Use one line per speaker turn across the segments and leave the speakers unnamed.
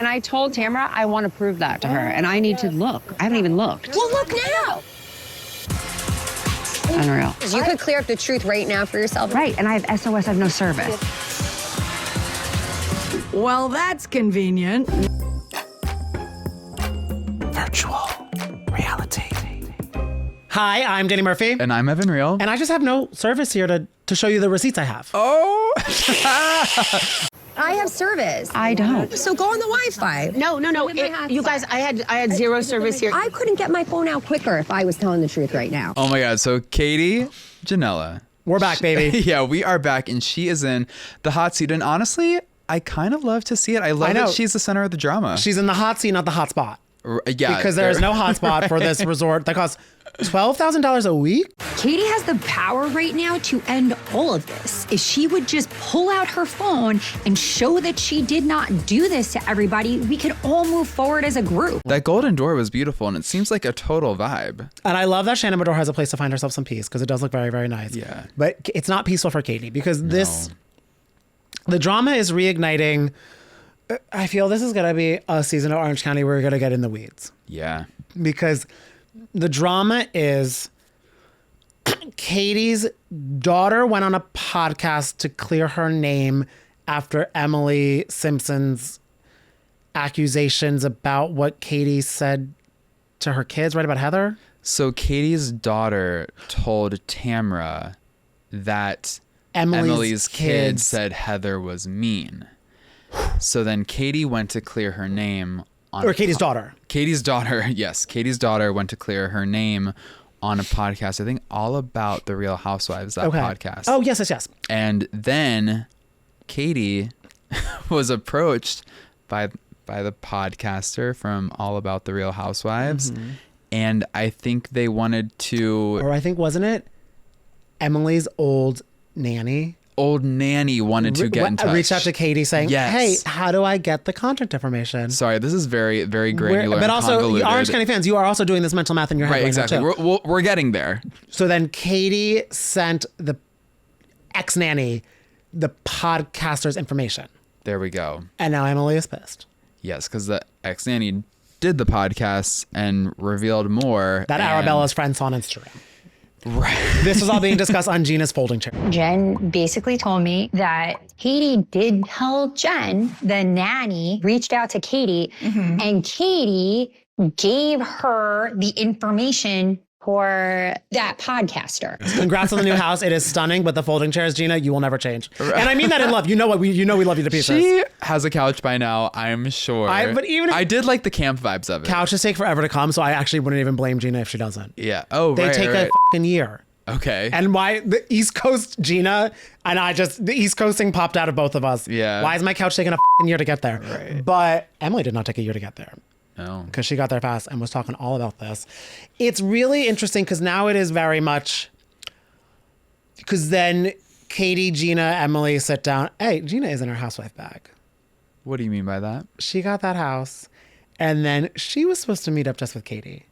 And I told Tamra I want to prove that to her, and I need to look. I haven't even looked.
Well, look now.
Unreal.
You could clear up the truth right now for yourself.
Right, and I have SOS, I have no service.
Well, that's convenient.
Virtual reality.
Hi, I'm Danny Murphy.
And I'm Evan Real.
And I just have no service here to show you the receipts I have.
Oh!
I have service.
I don't.
So go on the Wi-Fi.
No. You guys, I had zero service here.
I couldn't get my phone out quicker if I was telling the truth right now.
Oh my God. So Katie, Ginella.
We're back, baby.
Yeah, we are back, and she is in the hot seat. And honestly, I kind of love to see it. I love that she's the center of the drama.
She's in the hot seat, not the hot spot.
Yeah.
Because there is no hot spot for this resort that costs $12,000 a week.
Katie has the power right now to end all of this. If she would just pull out her phone and show that she did not do this to everybody, we could all move forward as a group.
That golden door was beautiful, and it seems like a total vibe.
And I love that Shannon Bedore has a place to find herself some peace, because it does look very, very nice.
Yeah.
But it's not peaceful for Katie, because the drama is reigniting. I feel this is going to be a season of Orange County where we're going to get in the weeds.
Yeah.
Because the drama is Katie's daughter went on a podcast to clear her name after Emily Simpson's accusations about what Katie said to her kids, right, about Heather?
So Katie's daughter told Tamra that Emily's kids said Heather was mean. So then Katie went to clear her name on
Katie's daughter.
Katie's daughter, yes. Katie's daughter went to clear her name on a podcast, I think all about the Real Housewives, that podcast.
Oh, yes.
And then Katie was approached by the podcaster from All About the Real Housewives. Mm-hmm. And I think they wanted to...
Or I think, wasn't it Emily's old nanny?
Old nanny wanted to get in touch.
Reached out to Katie saying,
yes.
Hey, how do I get the contact information?
Sorry, this is very, very granular.
But also,
convoluted.
Orange County fans, you are also doing this mental math in your head.
Right, exactly.
Too.
We're getting there.
So then Katie sent the ex-nanny the podcaster's information.
There we go.
And now Emily is pissed.
Yes, because the ex-nanny did the podcast and revealed more.
That Arabella's friend saw on Instagram.
Right.
This was all being discussed on Gina's folding chair.
Jen basically told me that Katie did tell Jen, the nanny, reached out to Katie, and Katie gave her the information for that podcaster.
Congrats on the new house. It is stunning, but the folding chairs, Gina, you will never change. Right. And I mean that in love. You know we love you to pieces.
She has a couch by now, I'm sure.
But even if
I did like the camp vibes of it.
Couches take forever to come, so I actually wouldn't even blame Gina if she doesn't.
Yeah. Oh,
they
right.
take
a
fucking year.
Okay.
And why the East Coast Gina and the East Coasting popped out of both of us.
Yeah.
Why is my couch taking a fucking year to get there?
Right.
But Emily did not take a year to get there.
No.
Because she got there fast and was talking all about this. It's really interesting because now it is very much, because then Katie, Gina, Emily sit down. Hey, Gina is in her housewife bag.
What do you mean by that?
She got that house and then she was supposed to meet up just with Katie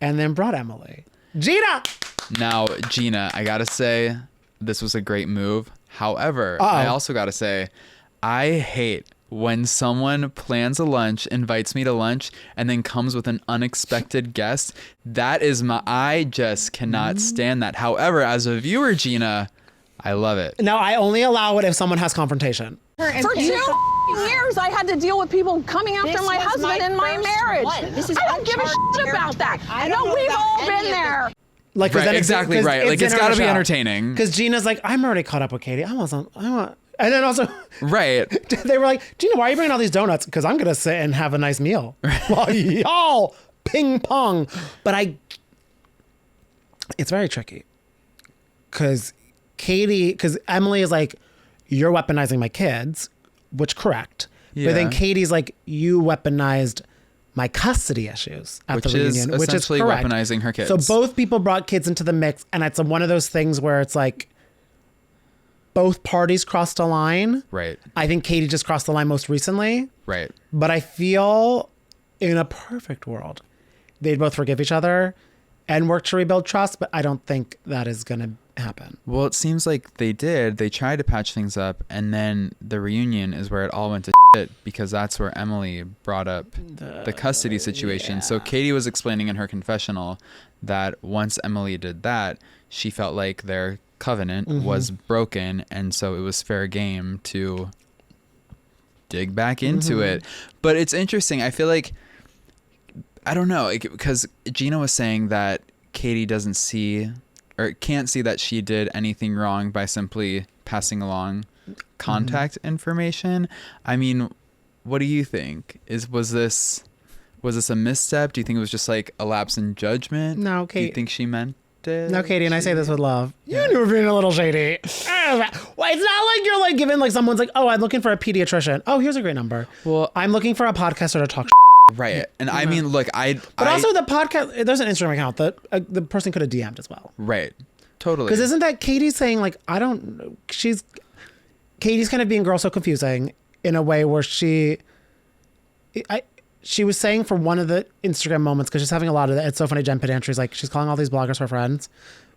and then brought Emily. Gina!
Now, Gina, I gotta say, this was a great move. However, I also gotta say, I hate when someone plans a lunch, invites me to lunch, and then comes with an unexpected guest. I just cannot stand that. However, as a viewer, Gina, I love it.
No, I only allow it if someone has confrontation.
For 2 years, I had to deal with people coming after my husband in my marriage. I don't give a shit about that. I know we've all been there.
Like,
right, exactly right. Like, it's got to be entertaining.
Because Gina's like, I'm already caught up with Katie. I want. And then also,
right.
They were like, Gina, why are you bringing all these donuts? Because I'm going to sit and have a nice meal while y'all ping pong. But it's very tricky. Because Emily is like, you're weaponizing my kids, which correct. Yeah. But then Katie's like, you weaponized my custody issues at the reunion, which is
essentially
correct.
Weaponizing her kids.
So both people brought kids into the mix, and it's one of those things where it's like, both parties crossed a line.
Right.
I think Katie just crossed the line most recently.
Right.
But I feel in a perfect world, they'd both forgive each other and work to rebuild trust. But I don't think that is going to happen.
Well, it seems like they did. They tried to patch things up, and then the reunion is where it all went to shit because that's where Emily brought up the custody situation. So Katie was explaining in her confessional that once Emily did that, she felt like their covenant was broken, and so it was fair game to dig back into it. But it's interesting. I feel like, I don't know, because Gina was saying that Katie doesn't see or can't see that she did anything wrong by simply passing along contact information. I mean, what do you think? Was this a misstep? Do you think it was just like a lapse in judgment?
No, Katie.
Do you think she meant it?
No, Katie, and I say this with love. You were being a little shady. Well, it's not like you're like giving like someone's like, oh, I'm looking for a pediatrician. Oh, here's a great number.
Well,
I'm looking for a podcaster to talk.
Right. And I mean, look,
But also the podcast, there's an Instagram account that the person could have DM'd as well.
Right. Totally.
Because isn't that Katie's saying like, Katie's kind of being girl so confusing in a way where she was saying for one of the Instagram moments, because she's having a lot of that. It's so funny. Jen Pedantry's like, she's calling all these bloggers her friends,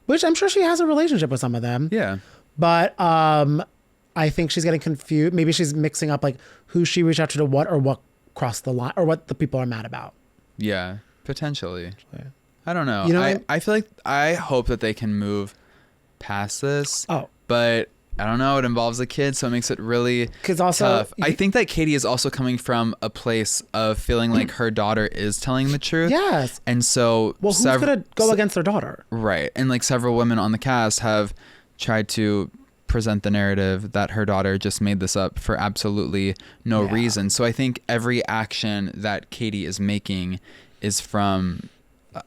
which I'm sure she has a relationship with some of them.
Yeah.
But I think she's getting confused. Maybe she's mixing up like who she reached out to what or what crossed the line or what the people are mad about.
Yeah, potentially. I don't know.
You know,
I feel like I hope that they can move past this.
Oh.
But I don't know. It involves a kid, so it makes it really tough. I think that Katie is also coming from a place of feeling like her daughter is telling the truth.
Yes.
And so...
Well, who's going to go against their daughter?
Right. And like several women on the cast have tried to present the narrative that her daughter just made this up for absolutely no reason. So I think every action that Katie is making is from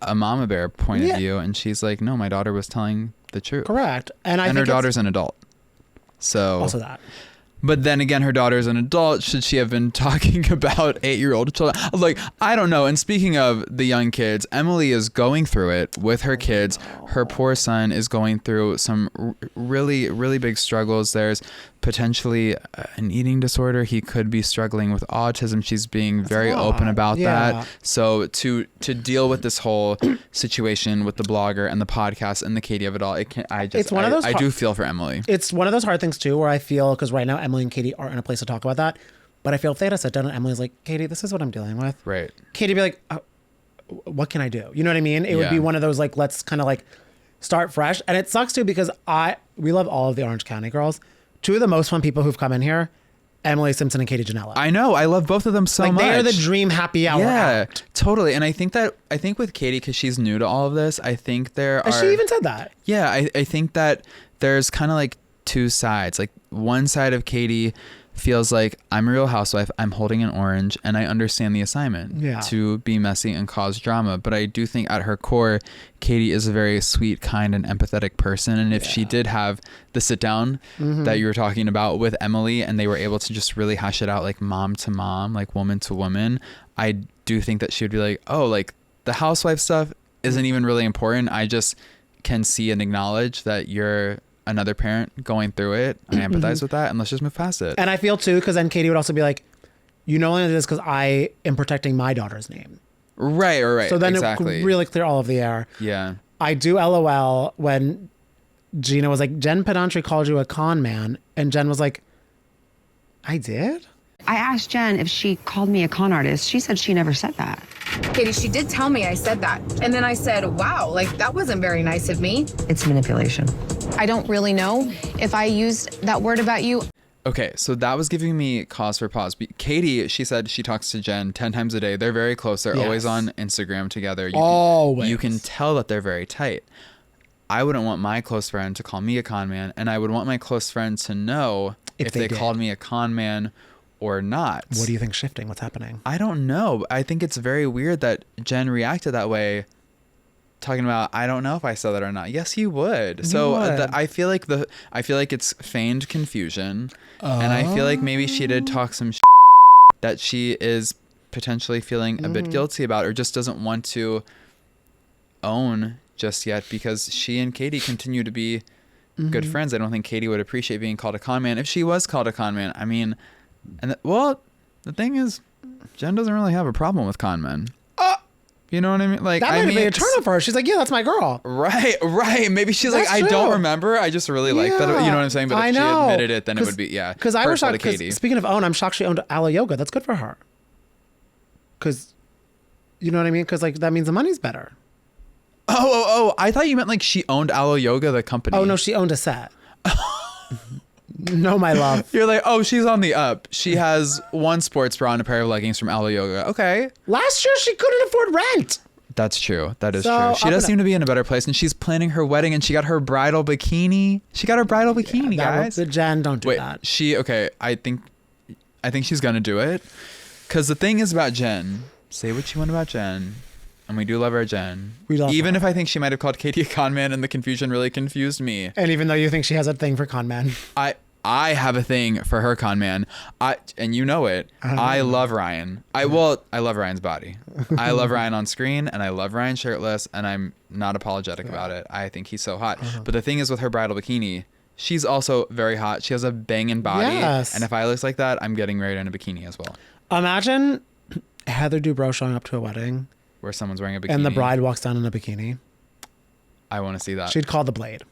a mama bear point of view. And she's like, no, my daughter was telling the truth.
Correct. And
her daughter's an adult. So
also that.
But then again, her daughter's an adult. Should she have been talking about 8-year-old children? Like, I don't know. And speaking of the young kids, Emily is going through it with her kids. Her poor son is going through some really, really big struggles. There's potentially an eating disorder. He could be struggling with autism. She's being very open about that. So to deal with this whole situation with the blogger and the podcast and the Katie of it all, I do feel for Emily.
It's one of those hard things too, where I feel, because right now Emily and Katie aren't in a place to talk about that. But I feel if they had sat down and Emily's like, Katie, this is what I'm dealing with.
Right.
Katie'd be like, what can I do? You know what I mean? It would be one of those like, let's kind of like start fresh. And it sucks too, because we love all of the Orange County girls. Two of the most fun people who've come in here, Emily Simpson and Katie Ginella.
I know. I love both of them so much.
They are the dream happy hour act.
Totally. And I think with Katie, because she's new to all of this, I think
she even said that.
Yeah. I think that there's kind of like two sides. Like one side of Katie feels like, I'm a Real Housewife, I'm holding an orange, and I understand the assignment to be messy and cause drama. But I do think at her core, Katie is a very sweet, kind, and empathetic person. And if she did have the sit down that you were talking about with Emily, and they were able to just really hash it out like mom to mom, like woman to woman, I do think that she would be like, oh, like the housewife stuff isn't even really important. I just can see and acknowledge that you're another parent going through it. I empathize with that, and let's just move past it.
And I feel too, because then Katie would also be like, you know, only this because I am protecting my daughter's name.
Right. So then it could
really clear all of the air.
Yeah.
I do LOL when Gina was like, Jen Pedantry called you a con man, and Jen was like, I did?
I asked Jen if she called me a con artist. She said she never said that.
Katie, she did tell me I said that. And then I said, wow, like that wasn't very nice of me.
It's manipulation.
I don't really know if I used that word about you.
Okay, so that was giving me cause for pause. Katie, she said she talks to Jen 10 times a day. They're very close. They're always on Instagram together. You can tell that they're very tight. I wouldn't want my close friend to call me a con man, and I would want my close friend to know if they called me a con man or not.
What do you think's shifting? What's happening?
I don't know. I think it's very weird that Jen reacted that way, talking about, I don't know if I said that or not. Yes, you would. I feel like it's feigned confusion, and I feel like maybe she did talk some that she is potentially feeling a bit guilty about, or just doesn't want to own just yet, because she and Katie continue to be good friends. I don't think Katie would appreciate being called a con man if she was called a con man. I mean, the thing is, Jen doesn't really have a problem with con men. You know what I mean? Like,
that might be a turn on for her. She's like, yeah, that's my girl.
Right. Maybe she's
That's
like, I
true.
don't remember. I just really like that. You know what I'm saying? But if she admitted it, then it would be,
Because I was shocked.
Katie.
Speaking of own, I'm shocked she owned Aloe Yoga. That's good for her. Because, you know what I mean? Because like that means the money's better.
Oh! I thought you meant like she owned Aloe Yoga, the company.
Oh no, she owned a set. No, my love.
You're like, oh, she's on the up. She has one sports bra and a pair of leggings from Aloe Yoga. Okay.
Last year she couldn't afford rent.
That's true. That is true. She does seem to be in a better place, and she's planning her wedding, and she got her bridal bikini. She got her bridal bikini, guys.
Jen, don't do that.
I think she's gonna do it, because the thing is about Jen. Say what you want about Jen, and we do love our Jen. We love even her. If I think she might have called Katie a con man, and the confusion really confused me.
And even though you think she has a thing for con men,
I have a thing for her con man. And you know it. I love Ryan. I love Ryan's body. I love Ryan on screen, and I love Ryan shirtless, and I'm not apologetic about it. I think he's so hot. But the thing is with her bridal bikini, she's also very hot. She has a banging body.
Yes.
And if I look like that, I'm getting married in a bikini as well.
Imagine Heather Dubrow showing up to a wedding
where someone's wearing a bikini.
And the bride walks down in a bikini.
I want to see that.
She'd call the Blade.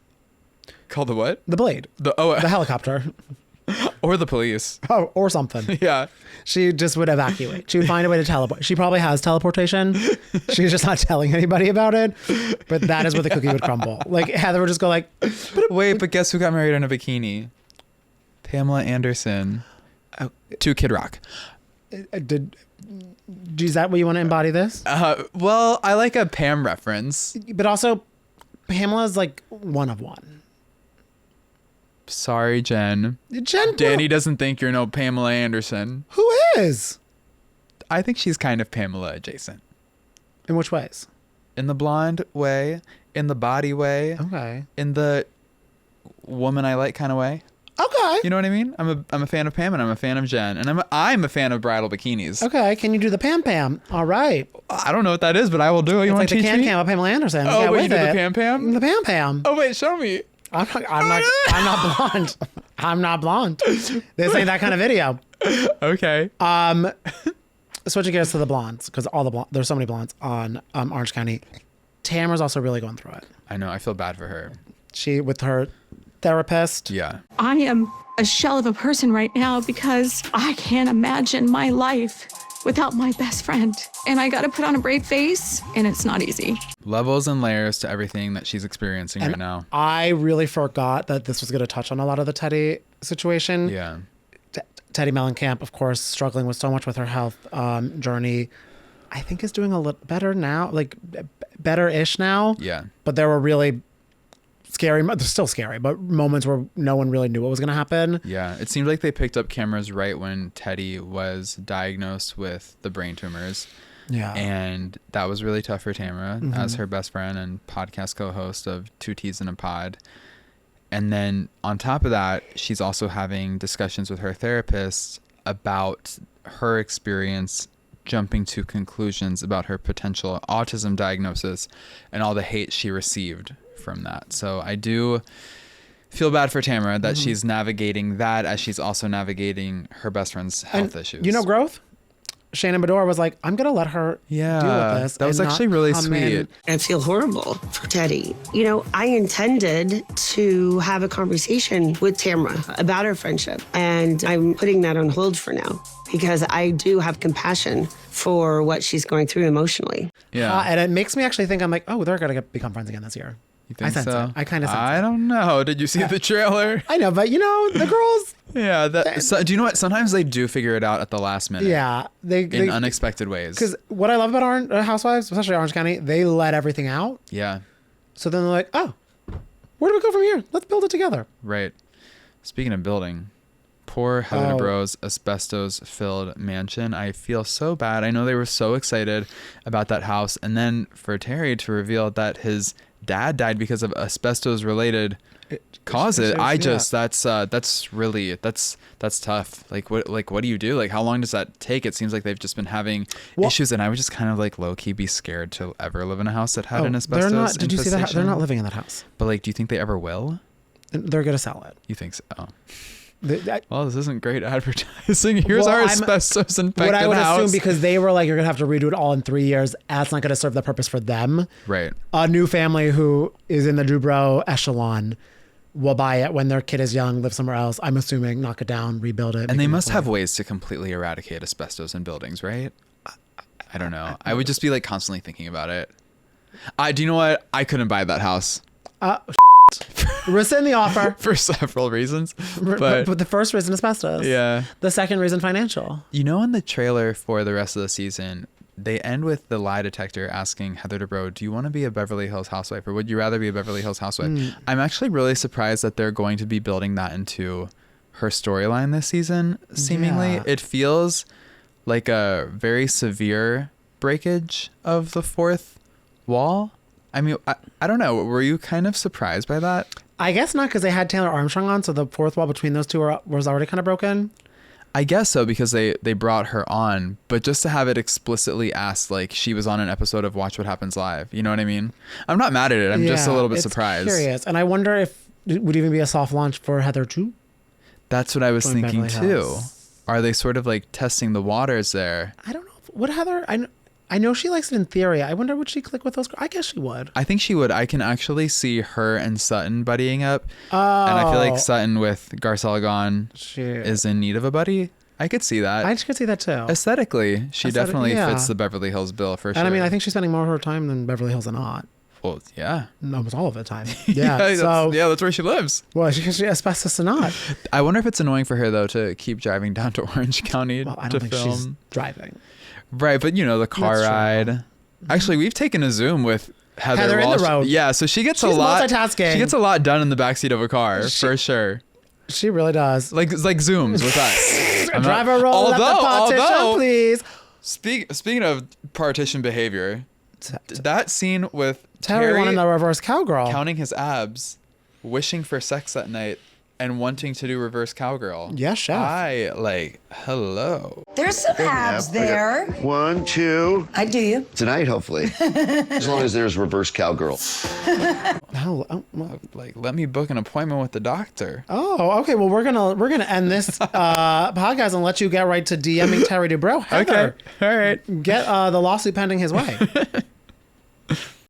Call the what?
The Blade. The helicopter.
Or the police.
Oh, or something.
Yeah.
She just would evacuate. She would find a way to teleport. She probably has teleportation. She's just not telling anybody about it. But that is where the cookie would crumble. Like Heather would just go like,
wait, but guess who got married in a bikini? Pamela Anderson to Kid Rock.
Is that what you want to embody this?
Well, I like a Pam reference.
But also, Pamela's like one of one.
Sorry, Jen. Danny doesn't think you're no Pamela Anderson.
Who is?
I think she's kind of Pamela adjacent.
In which ways?
In the blonde way, in the body way.
Okay.
In the woman I like kind of way.
Okay.
You know what I mean? I'm a fan of Pam, and I'm a fan of Jen, and I'm a fan of bridal bikinis.
Okay. Can you do the Pam Pam? All right.
I don't know what that is, but I will do it. You want
like
to teach
the
me?
Can of Pamela Anderson.
Oh, wait, you do the Pam Pam?
The Pam Pam.
Oh wait, show me.
I'm not blonde. I'm not blonde. This ain't that kind of video.
Okay.
Switching gears to the blondes, because there's so many blondes on Orange County. Tamra's also really going through it.
I know. I feel bad for her.
She with her therapist.
Yeah.
I am a shell of a person right now because I can't imagine my life without my best friend. And I got to put on a brave face, and it's not easy.
Levels and layers to everything that she's experiencing right now.
I really forgot that this was going to touch on a lot of the Teddi situation.
Yeah.
Teddi Mellencamp, of course, struggling with so much with her health journey. I think is doing a little better now, like better-ish now.
Yeah.
But there were really scary, they're still scary, but moments where no one really knew what was going to happen.
Yeah. It seemed like they picked up cameras right when Teddi was diagnosed with the brain tumors.
Yeah.
And that was really tough for Tamra as her best friend and podcast co-host of Two Teas in a Pod. And then on top of that, she's also having discussions with her therapist about her experience jumping to conclusions about her potential autism diagnosis and all the hate she received from that. So I do feel bad for Tamra that she's navigating that as she's also navigating her best friend's health issues.
You know, growth? Shannon Bedore was like, I'm going to let her deal with this.
That was actually really sweet.
I feel horrible for Teddi. You know, I intended to have a conversation with Tamra about our friendship, and I'm putting that on hold for now because I do have compassion for what she's going through emotionally.
Yeah.
And it makes me actually think, I'm like, oh, they're going to become friends again this year.
You think
I sense
so?
it. I kind of sense it.
I don't know. Did you see the trailer?
I know, but you know, the girls.
Yeah. Do you know what? Sometimes they do figure it out at the last minute.
Yeah.
In unexpected ways.
Because what I love about Housewives, especially Orange County, they let everything out.
Yeah.
So then they're like, oh, where do we go from here? Let's build it together.
Right. Speaking of building, poor Heather Dubrow's asbestos-filled mansion. I feel so bad. I know they were so excited about that house. And then for Terry to reveal that his dad died because of asbestos-related causes. That's really tough. Like what do you do? Like how long does that take? It seems like they've just been having issues, and I would just kind of like low-key be scared to ever live in a house that had an asbestos
they're not. Did you see that?
infestation.
They're not living in that house.
But like, do you think they ever will?
They're gonna sell it.
You think so? Oh. Well, this isn't great advertising. Here's our asbestos infected
What I would
house.
assume, because they were like, you're going to have to redo it all in 3 years. That's not going to serve the purpose for them.
Right.
A new family who is in the Dubrow echelon will buy it when their kid is young, live somewhere else. I'm assuming, knock it down, rebuild it.
And they must have ways to completely eradicate asbestos in buildings, right? I don't know. I would just be like constantly thinking about it. Do you know what? I couldn't buy that house.
Rescind the offer.
For several reasons. But
the first reason, asbestos.
Yeah.
The second reason, financial.
You know, in the trailer for the rest of the season, they end with the lie detector asking Heather Dubrow, do you want to be a Beverly Hills housewife or would you rather be a Beverly Hills housewife? I'm actually really surprised that they're going to be building that into her storyline this season, seemingly.
Yeah.
It feels like a very severe breakage of the fourth wall. I mean, I don't know. Were you kind of surprised by that?
I guess not, because they had Taylor Armstrong on, so the fourth wall between those two was already kind of broken.
I guess so, because they brought her on, but just to have it explicitly asked, like she was on an episode of Watch What Happens Live. You know what I mean? I'm not mad at it. I'm just a little bit surprised.
Curious. And I wonder if it would even be a soft launch for Heather too.
That's what I was thinking
Beverly
too.
Hills.
Are they sort of like testing the waters there?
I don't know. Would Heather... I know she likes it in theory. I wonder, would she click with those girls? I guess she would.
I think she would. I can actually see her and Sutton buddying up. And I feel like Sutton with Garcelle gone is in need of a buddy. I could see that.
I could see that too.
Aesthetically, she definitely fits the Beverly Hills bill for sure.
And I mean, I think she's spending more of her time than Beverly Hills and not.
Well, yeah.
Almost all of the time. Yeah.
That's where she lives.
Well, she asbestos or not.
I wonder if it's annoying for her though to keep driving down to Orange County
I don't
to
think
film.
she's driving.
Right, but you know, the car ride. Actually, we've taken a Zoom with Heather
in the road.
Yeah, so she's
a lot. Multitasking.
She gets a lot done in the backseat of a car, for sure.
She really does.
Like Zooms with us.
Driver roll up the partition, please.
Speaking of partition behavior, that scene with
Terry wanting a reverse cowgirl,
counting his abs, wishing for sex that night, and wanting to do reverse cowgirl.
Yes, chef.
Hello.
There's some abs there.
1, 2.
I do you.
Tonight, hopefully. As long as there's reverse cowgirl.
Let me book an appointment with the doctor.
Oh, okay. Well, we're gonna end this podcast and let you get right to DMing Terry Dubrow. Heather,
okay. All right.
Get the lawsuit pending his way.